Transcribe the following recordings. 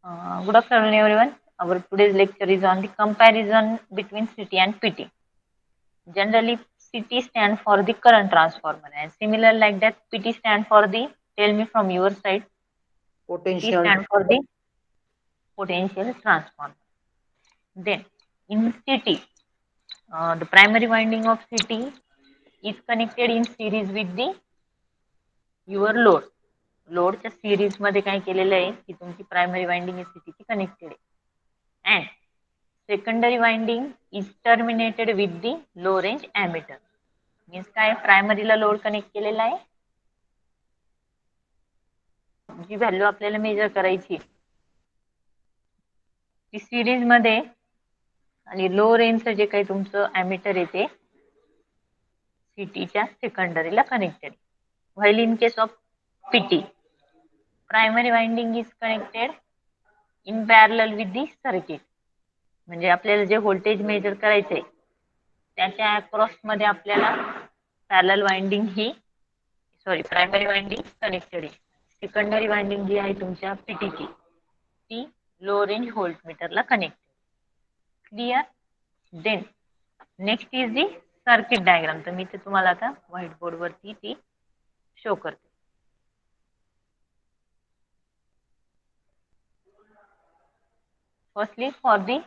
Good afternoon, everyone. Our today's lecture is on the comparison between CT and PT. Generally, CT stand for the current transformer, and similar like that, PT stand for the. Tell me from your side. PT Potential. stand for the potential transformer. Then, in CT, the primary winding of CT is connected in series with the your load. लोडच्या series मध्ये काय केलेलं आहे की तुमची primary winding आहे सीटीची connected आहे and secondary winding is terminated with the low range ammeter means काय प्रायमरीला लोड कनेक्ट केलेला आहे जी व्हॅल्यू आपल्याला मेजर करायची ती सिरीज मध्ये आणि लो रेंजचं जे काही तुमचं ॲमीटर येते सीटीच्या सेकंडरीला connected while in case of PT primary winding is connected in parallel with the circuit म्हणजे आपल्याला जे व्होल्टेज मेजर करायचंय त्याच्या अक्रॉस मध्ये आपल्याला पॅरलल वाइंडिंग ही प्रायमरी वाइंडिंग कनेक्टेड आहे सेकंडरी वाइंडिंग जी आहे तुमच्या पीटीची ती लो रेंज व्होल्टमीटरला connected clear then next is the circuit diagram तर मी ते तुम्हाला आता व्हाईट बोर्ड वरती ती शो करते फर्स्टली फॉर दी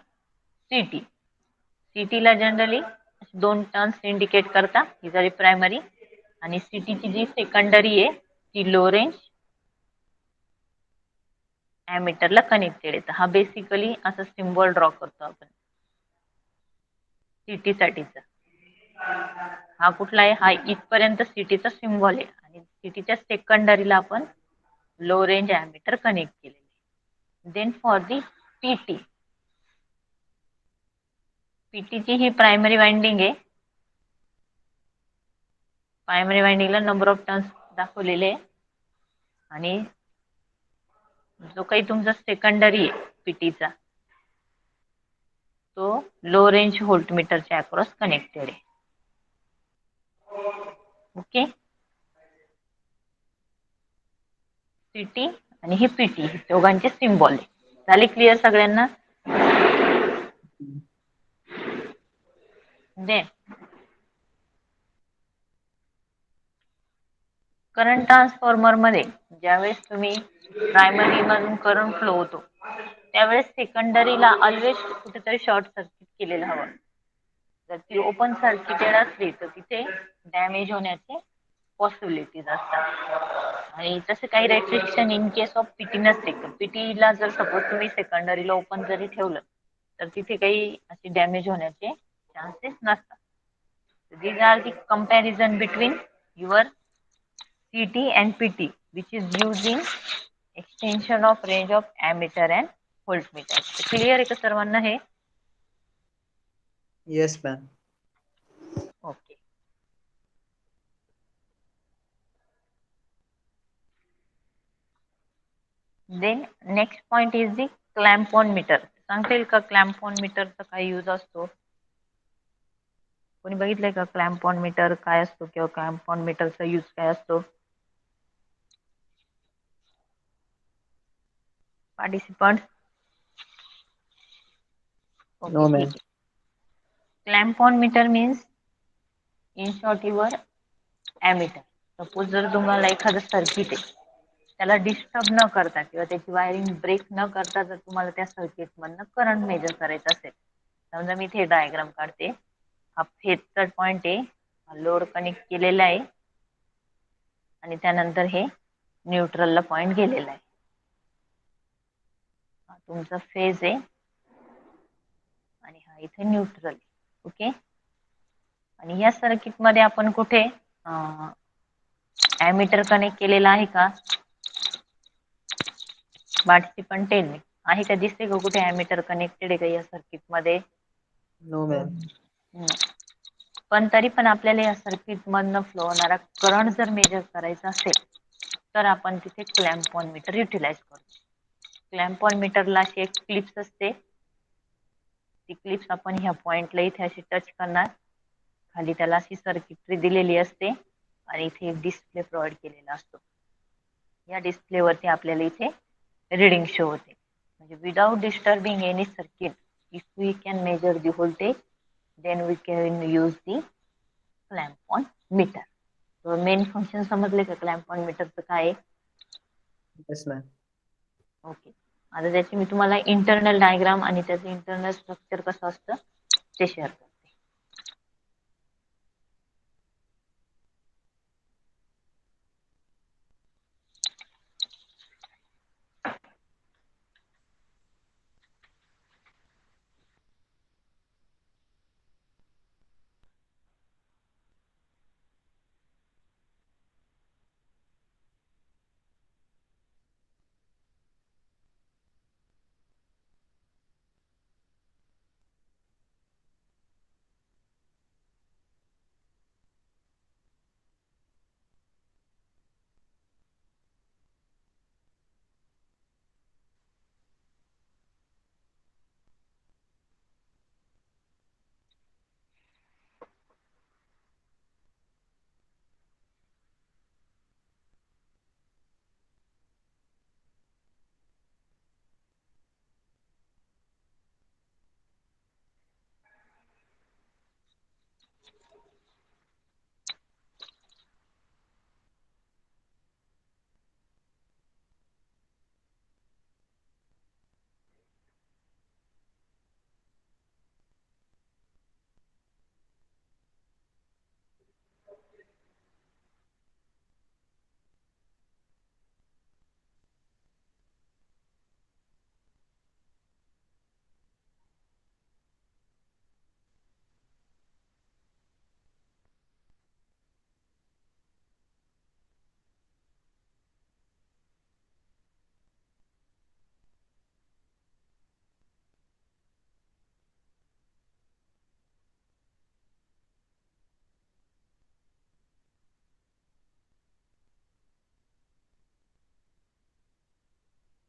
सीटी सीटीला जनरली दोन टर्न्स इंडिकेट करता ही झाली प्रायमरी आणि सीटीची जी सेकंडरी आहे ती लो रेंज ॲमीटरला कनेक्टेड आहे तर हा बेसिकली असा सिम्बॉल ड्रॉ करतो आपण सीटी साठीचा हा कुठला आहे हा इथपर्यंत सिटीचा सिम्बॉल आहे आणि सिटीच्या सेकंडरीला आपण लो रेंज ॲमीटर कनेक्ट केलेले देन फॉर दी पीटी पीटीची ही प्रायमरी वाइंडिंग आहे प्रायमरी वाइंडिंगला नंबर ऑफ टर्न्स दाखवलेले आहे आणि जो काही तुमचा सेकंडरी आहे पीटीचा तो लो रेंज व्होल्टमीटरच्या अक्रॉस कनेक्टेड आहे ओके सीटी आणि ही पीटी दोघांचे सिम्बॉल आहे झाले क्लिअर सगळ्यांना देन करंट ट्रान्सफॉर्मर मध्ये ज्यावेळेस तुम्ही प्रायमरी मधून करंट फ्लो होतो त्यावेळेस सेकंडरीला ऑलवेज कुठेतरी शॉर्ट सर्किट केलेलं हवं जर ती ओपन सर्किटेड असली तर तिथे डॅमेज होण्याचे पॉसिबिलिटीज असतात आणि तसे काही restriction in case of PT नसते पीटीला जर सपोज तुम्ही सेकंडरीला ओपन जरी ठेवलं तर तिथे काही असे डॅमेज होण्याचे चान्सेस नसतात these are the comparison between your CT and PT, which is using extension of range of ammeter and voltmeter. Clear आहे का सर्वांना हे Yes, ma'am. Okay then next point is the clamp on meter सांगता येईल का clamp on मीटरचा काय use असतो कोणी बघितलंय का क्लॅम्प ऑन मीटर काय असतो किंवा क्लॅम्प ऑन मीटरचा यूज काय असतो पार्टिसिपंट ओके No, ठीक ma'am. आहे clamp on meter means in short your ammeter suppose जर तुम्हाला एखादं सर्किट आहे त्याला डिस्टर्ब न करता किंवा त्याची वायरिंग ब्रेक न करता जर तुम्हाला त्या सर्किट मधनं करंट मेजर करायचं असेल समजा मी इथे डायग्राम काढते हा फेजचा पॉइंट आहे लोड कनेक्ट केलेला आहे आणि त्यानंतर हे न्यूट्रलला पॉइंट गेलेला आहे हा तुमचा फेज आहे आणि हा इथे न्यूट्रल ओके आणि या सर्किट मध्ये आपण कुठे ॲमीटर कनेक्ट केलेला आहे का पार्टिसिपंट टेल मी आहे का दिसते का कुठे ॲमीटर कनेक्टेड आहे का या सर्किट मध्ये No, ma'am. पण तरी पण आपल्याला या सर्किट मधनं फ्लो होणारा करंट जर मेजर करायचा असेल तर आपण तिथे क्लॅम्प ऑन मीटर युटिलाइज करतो क्लॅम्प ऑन मीटरला अशी एक क्लिप्स असते ती क्लिप्स आपण ह्या पॉइंटला इथे अशी टच करणार खाली त्याला अशी सर्किटरी दिलेली असते आणि इथे एक डिस्प्ले प्रोव्हाइड केलेला असतो या डिस्प्लेवरती आपल्याला इथे रीडिंग शो होते म्हणजे without disturbing any circuit if we can measure the voltage then we can use the clamp on meter. Main function समजले का क्लॅम्प ऑन मीटरचं काय आहे? Yes ma'am. ओके. आता त्याची मी तुम्हाला इंटरनल डायग्राम आणि त्याचं इंटरनल स्ट्रक्चर कसं असतं ते शेअर करते.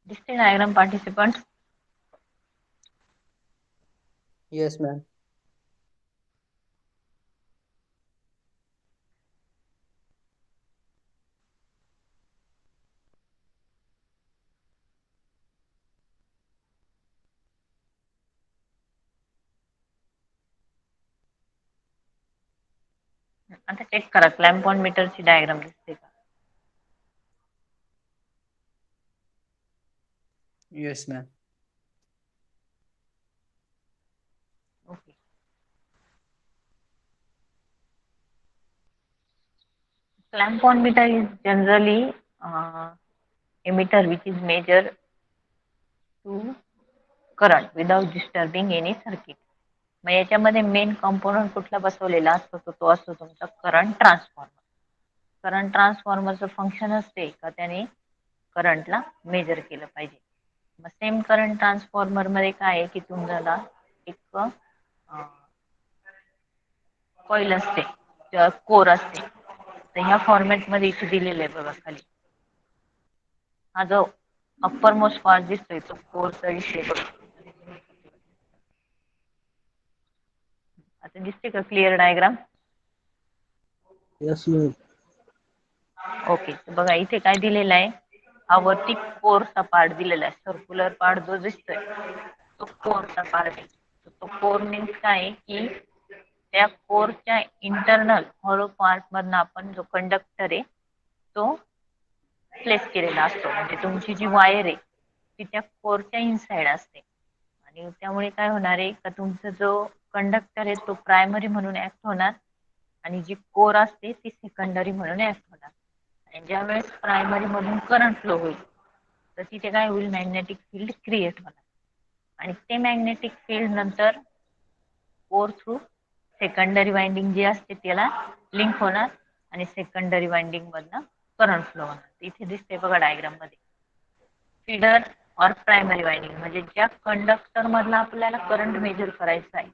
दिसते डायग्राम पार्टिसिपंट? Yes ma'am. आता चेक करा क्लॅम्प ऑन मीटरची डायग्राम दिसते का? Yes ma'am. Okay. Clamp on meter is generally emitter which is measured to current without disturbing any circuit. मग याच्यामध्ये मेन कंपोनंट कुठला बसवलेला असतो तो असतो तुमचा करंट ट्रान्सफॉर्मर. करंट ट्रान्सफॉर्मरचं फंक्शन असते का त्याने करंटला मेजर केलं पाहिजे. मग सेम करंट ट्रान्सफॉर्मर मध्ये काय आहे की तुम्हाला एक कॉईल असते, कोर असते. तर ह्या फॉर्मॅट मध्ये इथे दिलेलं आहे बघा खाली. हा जो अप्पर मोस्ट पार्ट दिसतोय तो कोरचा विषय बघा. आता दिसते का clear diagram? Yes ma'am. Okay. बघा इथे काय दिलेलं आहे, हा वरती कोरचा पार्ट दिलेला आहे. सर्क्युलर पार्ट जो दिसतोय तो कोरचा पार्ट आहे. तो कोर मीन्स काय आहे की त्या कोरच्या इंटरनल हॉलो पार्ट मधनं आपण जो कंडक्टर आहे तो प्लेस केलेला असतो. म्हणजे तुमची जी वायर आहे ती त्या कोरच्या इनसाइड असते आणि त्यामुळे काय होणार आहे का तुमचा जो कंडक्टर आहे तो प्रायमरी म्हणून ऍक्ट होणार आणि जी कोर असते ती सेकंडरी म्हणून ऍक्ट होणार. आणि ज्यावेळेस प्रायमरी मधून करंट फ्लो होईल तर तिथे काय होईल, मॅग्नेटिक फील्ड क्रिएट होणार आणि ते मॅग्नेटिक फील्ड नंतर कोर थ्रू सेकंडरी वाइंडिंग जी असते त्याला लिंक होणार आणि सेकंडरी वाइंडिंग मधनं करंट फ्लो होणार. इथे दिसते बघा डायग्राम मध्ये फीडर और प्रायमरी वाइंडिंग म्हणजे ज्या कंडक्टर मधला आपल्याला करंट मेजर करायचा आहे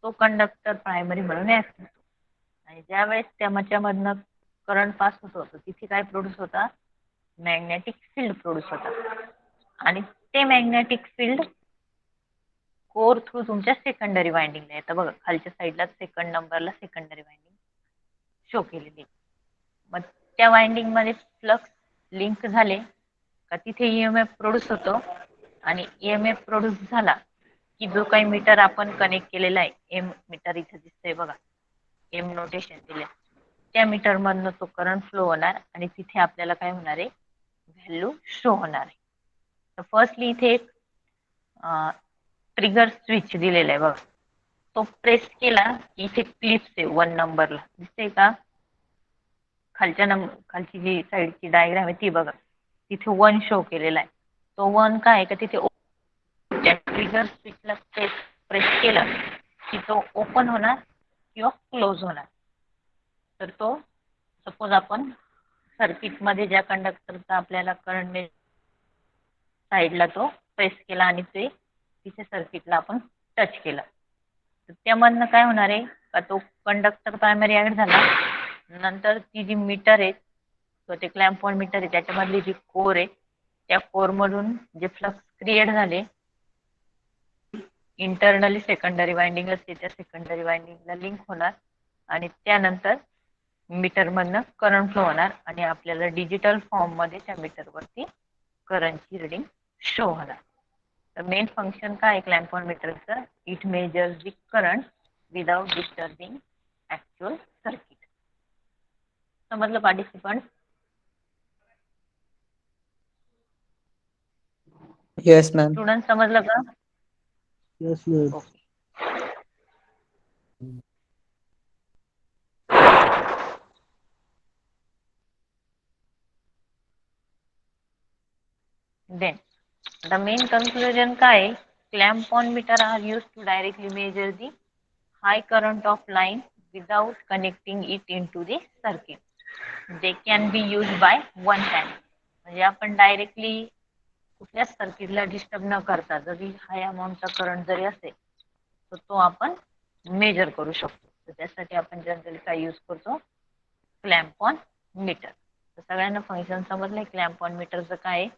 तो कंडक्टर प्रायमरी म्हणून ऍक्ट होतो आणि ज्यावेळेस त्याच्यामधनं करंट पास होतो तिथे काय प्रोड्यूस होता, मॅग्नेटिक फील्ड प्रोड्यूस होता आणि ते मॅग्नेटिक फील्ड कोर थ्रू तुमच्या सेकंडरी वाइंडिंगला येतं. बघा खालच्या साईडला सेकंड नंबरला सेकंडरी वाइंडिंग शो केलेली. मग त्या वाइंडिंग मध्ये फ्लक्स लिंक झाले का तिथे ईएमएफ प्रोड्यूस होतो आणि EMF प्रोड्यूस झाला की जो काही मीटर आपण कनेक्ट केलेला आहे, एम मीटर इथे दिसतंय बघा, एम नोटेशन दिले, त्या मीटर मधनं तो करंट फ्लो होणार आणि तिथे आपल्याला काय होणार आहे, व्हॅल्यू शो होणार आहे. तर फर्स्टली इथे एक ट्रिगर स्विच दिलेला आहे बघा, तो प्रेस केला की इथे क्लिप्स आहे 1 नंबरला, दिसते का, खालची जी साईडची डायग्राम आहे ती बघा, तिथे 1 शो केलेला आहे. तो 1 काय आहे का तिथे ट्रिगर स्विचला प्रेस केलं की तो ओपन होणार किंवा क्लोज होणार. तर तो सपोज आपण सर्किट मध्ये ज्या कंडक्टरचा आपल्याला करंट साईडला तो प्रेस केला आणि ते तिथे सर्किटला आपण टच केला, तर त्यामधनं काय होणार आहे का तो कंडक्टर प्रायमरी ऍड झाला, नंतर ती जी मीटर आहे तो ते क्लॅम्प पॉइंट मीटर आहे त्याच्यामधली जी कोर आहे त्या कोर मधून जे फ्लक्स क्रिएट झाले इंटरनली सेकंडरी वाइंडिंग असते त्या सेकंडरी वाइंडिंगला लिंक होणार आणि त्यानंतर मीटर मधनं करंट फ्लो होणार आणि आपल्याला डिजिटल फॉर्म मध्ये त्या मीटरवरती करंटची रीडिंग शो होणार. तर मेन फंक्शन काय आहे क्लॅम्प ऑन मीटरचं, it measures the current without disturbing actual circuit. समजलं पार्टिसिपंट? Yes, ma'am. स्टुडंट समजलं का? Yes, ma'am. Okay. Then the main conclusion काय आहे, clamp on meter are used to directly measure the high current of line without connecting it into the circuit. They can be used by one time. म्हणजे आपण directly कुठल्याच सर्किटला disturb न करता जरी हाय अमाऊंटचा current जरी असेल तर तो आपण मेजर करू शकतो. तर त्यासाठी आपण जनरली काय यूज करतो, क्लॅम्प ऑन मीटर. तर सगळ्यांना फंक्शन समजलंय क्लॅम्प ऑन मीटरचं काय आहे?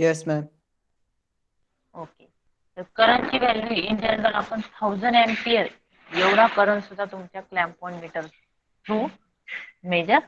Yes, ma'am. ओके. तर करंटची व्हॅल्यू इन जनरल आपण 1000 एम्पियर एवढा करंट सुद्धा तुमच्या clamp on meter through measure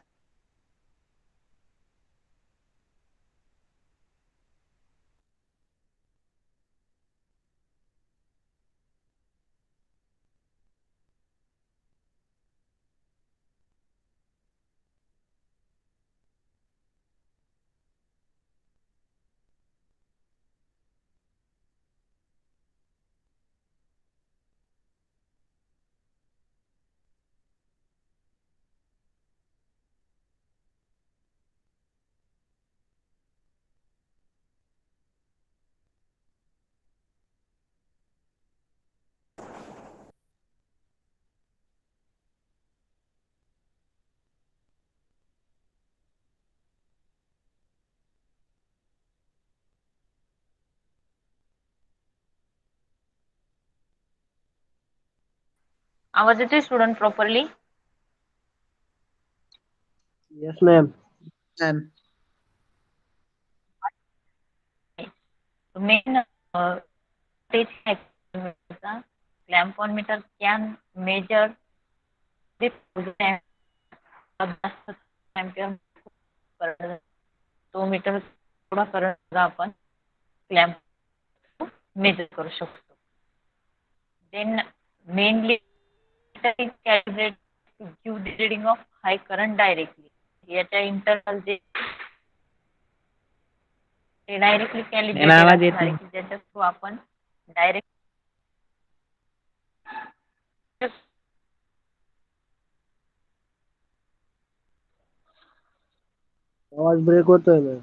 आवाज येतोय student properly? Yes, ma'am. Ma'am. Main तेच clamp on meter can measure तो मीटर थोडा करंट आपण क्लॅम्प मेजर करू शकतो. Then mainly is calibrated to give the reading of high current directly. याच्या internal जे डायरेक्टली कॅलिब्रेटेड असणार आहे की ज्याच्या थ्रू आपण डायरेक्ट आवाज ब्रेक होतोय मॅम.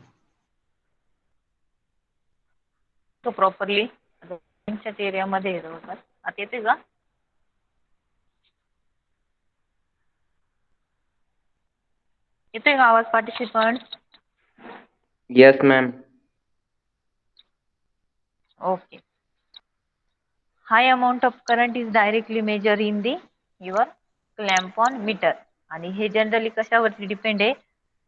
तो प्रॉपरली एरियामध्ये जवळपास. आता येते का? येतोय का आवाज participant? Yes, ma'am. Okay. High amount of current is directly measured in the your clamp on meter. आणि हे जनरली कशावरती डिपेंड आहे?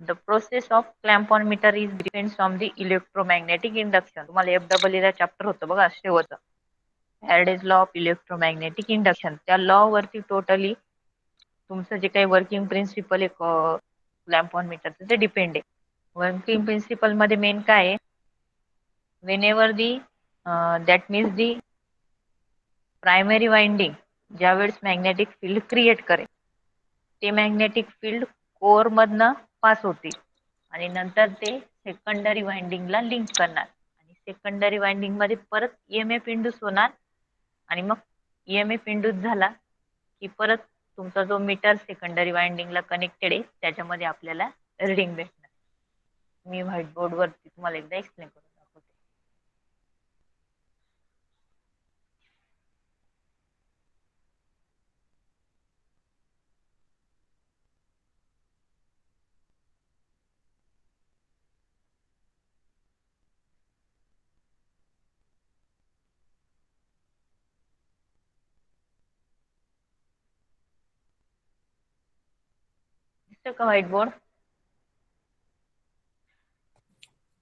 The process of clamp on meter is depends on the electromagnetic induction. तुम्हाला FEE chapter होतं बघा शेवटचं, Faraday's law of electromagnetic induction. त्या law वरती टोटली तुमचं जे काही वर्किंग प्रिन्सिपल आहे क्लॅम्प ऑन मीटरचं ते डिपेंड आहे. वर्किंग प्रिन्सिपल मध्ये मेन काय आहे, whenever the that means the primary winding ज्यावेळेस मॅग्नेटिक फील्ड क्रिएट करेल, ते मॅग्नेटिक फील्ड कोअर मधनं पास होतील आणि नंतर ते सेकंडरी वाइंडिंगला लिंक करणार आणि सेकंडरी वाइंडिंग मध्ये परत ईएमएफ इंड्यूस होणार आणि मग ईएमएफ इंड्यूस झाला की परत तुमचा जो मीटर सेकंडरी वाइंडिंगला कनेक्टेड आहे त्याच्यामध्ये आपल्याला रीडिंग भेटणार. मी व्हाईट बोर्ड वरती तुम्हाला एकदा एक्सप्लेन करून दाखवते. दिसतं का व्हाईट बोर्ड?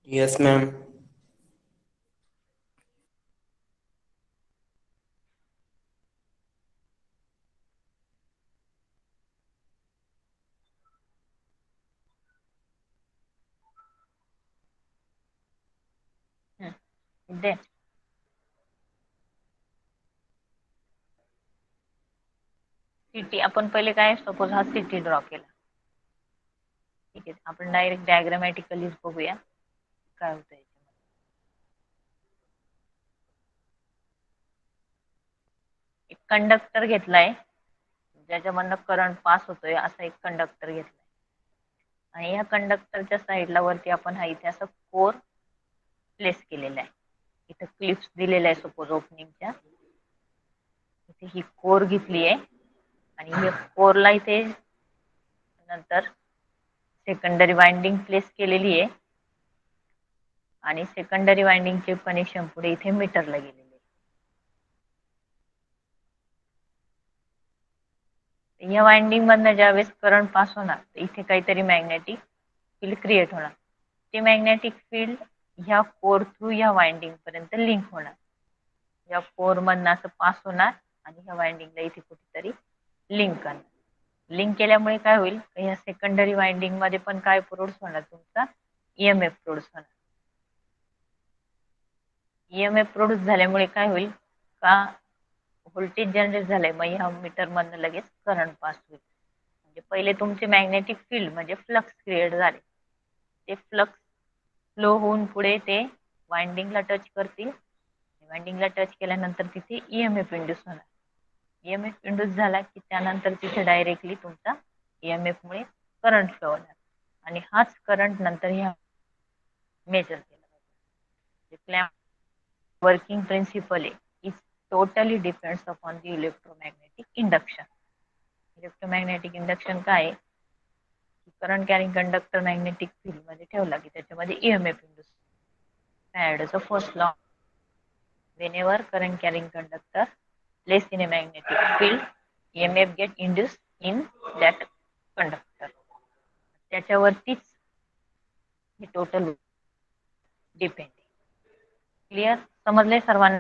Yes, ma'am. दे सिटी आपण पहिले काय, सपोज हा सिटी ड्रॉ केला. ठीक आहे, आपण डायरेक्ट डायग्रामॅटिकलीच बघूया काय होतं याच्यामध्ये. एक कंडक्टर घेतलाय ज्याच्यामधनं करंट पास होतोय, असा एक कंडक्टर घेतलाय आणि या कंडक्टरच्या साईडला वरती आपण हा इथे असं कोर प्लेस केलेला आहे. इथं क्लिप्स दिलेल्या आहे सपोज ओपनिंगच्या. इथे ही कोर घेतली आहे आणि हे कोरला इथे नंतर सेकंडरी वाइंडिंग प्लेस केलेली आहे आणि सेकंडरी वाइंडिंगचे कनेक्शन पुढे इथे मीटरला गेलेले आहे. या वाइंडिंग मधनं ज्यावेळेस करंट पास होणार तर इथे काहीतरी मॅग्नेटिक फील्ड क्रिएट होणार. ते मॅग्नेटिक फील्ड ह्या कोर थ्रू ह्या वाइंडिंग पर्यंत लिंक होणार. या कोर मधनं असं पास होणार आणि ह्या वाइंडिंगला इथे कुठेतरी लिंक करणार. लिंक केल्यामुळे काय होईल, ह्या सेकंडरी वाइंडिंग मध्ये पण काय प्रोड्यूस होणार, तुमचा ईएमएफ प्रोड्यूस होणार. ईएमएफ प्रोड्यूस झाल्यामुळे काय होईल का, व्होल्टेज जनरेट झालंय, मग ह्या मीटर मधनं लगेच करंट पास होईल. म्हणजे पहिले तुमचे मॅग्नेटिक फील्ड म्हणजे फ्लक्स क्रिएट झाले, ते फ्लक्स फ्लो होऊन पुढे ते वाइंडिंगला टच करतील. वाइंडिंगला टच केल्यानंतर तिथे ईएमएफ इंड्यूस होणार. ईएमएफ इंड्यूस झाला की त्यानंतर तिथे डायरेक्टली तुमचा ईएमएफ मुळे करंट फ्लो होणार आणि हाच करंट नंतर ह्या मेजर केला जातो. Working principle is totally depends upon the electromagnetic induction. Electromagnetic induction काय आहे, current carrying conductor magnetic field मध्ये ठेवला की त्याच्यामध्ये ईएमएफ इंड्यूस. फॅराडेचा first law, whenever current carrying conductor placed in a magnetic field, EMF get induced in that conductor. त्याच्यावरतीच हे total depend. Clear, समजले सर्वांना?